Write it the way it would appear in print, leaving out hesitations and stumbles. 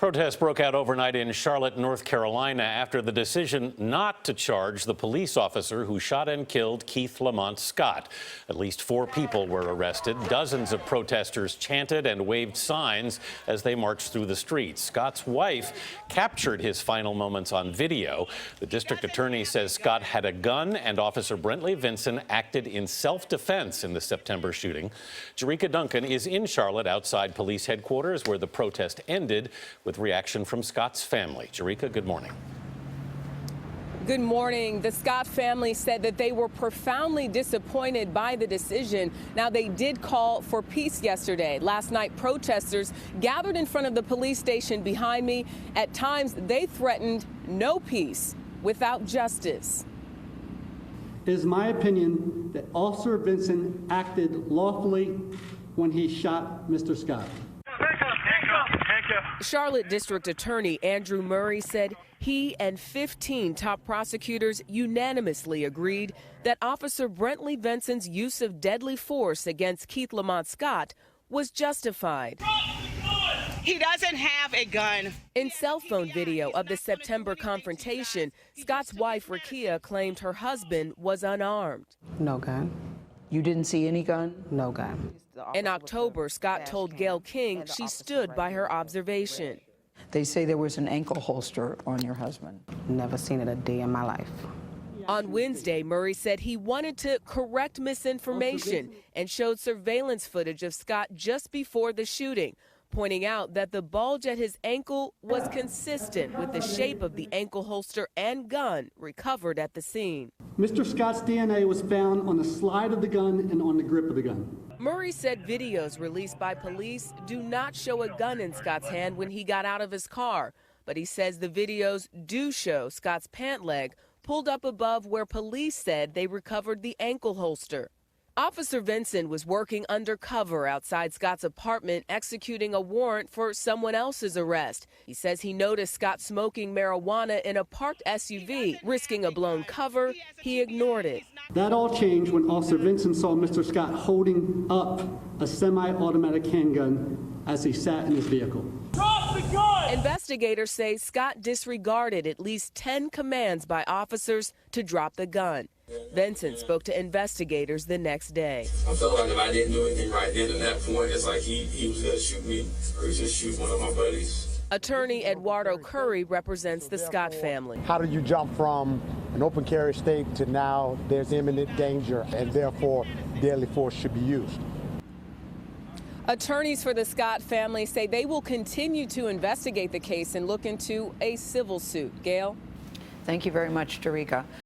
Protests broke out overnight in Charlotte, North Carolina, after the decision not to charge the police officer who shot and killed Keith Lamont Scott. At least 4 people were arrested. Dozens of protesters chanted and waved signs as they marched through the streets. Scott's wife captured his final moments on video. The district attorney says Scott had a gun and Officer Brentley Vinson acted in self-defense in the September shooting. Jericka Duncan is in Charlotte outside police headquarters where the protest ended with reaction from Scott's family. Jericka, good morning. Good morning. The Scott family said that they were profoundly disappointed by the decision. Now, they did call for peace yesterday. Last night, protesters gathered in front of the police station behind me. At times, they threatened no peace without justice. It is my opinion that Officer Vinson acted lawfully when he shot Mr. Scott. Charlotte District Attorney Andrew Murray said he and 15 top prosecutors unanimously agreed that Officer Brentley Vinson's use of deadly force against Keith Lamont Scott was justified. He doesn't have a gun. In cell phone video of the September confrontation, Scott's wife, Jericka, claimed her husband was unarmed. No gun. You didn't see any gun? No gun. In October, Scott told Gail King she stood by her observation. They say there was an ankle holster on your husband. Never seen it a day in my life. On Wednesday, Murray said he wanted to correct misinformation and showed surveillance footage of Scott just before the shooting, pointing out that the bulge at his ankle was consistent with the shape of the ankle holster and gun recovered at the scene. Mr. Scott's DNA was found on the slide of the gun and on the grip of the gun. Murray said videos released by police do not show a gun in Scott's hand when he got out of his car, but he says the videos do show Scott's pant leg pulled up above where police said they recovered the ankle holster. Officer Vinson was working undercover outside Scott's apartment executing a warrant for someone else's arrest. He says he noticed Scott smoking marijuana in a parked SUV. Risking a blown cover, he ignored it. That all changed when Officer Vinson saw Mr. Scott holding up a semi-automatic handgun as he sat in his vehicle. Drop the gun! Investigators say Scott disregarded at least 10 commands by officers to drop the gun. Vinson spoke to investigators the next day. I felt like if I didn't do anything right then at that point, it's like he was going to shoot me or just shoot one of my buddies. Attorney Eduardo Curry represents the Scott family. How do you jump from an open carry state to now there's imminent danger and therefore deadly force should be used? Attorneys for the Scott family say they will continue to investigate the case and look into a civil suit. Gail? Thank you very much, Jericka.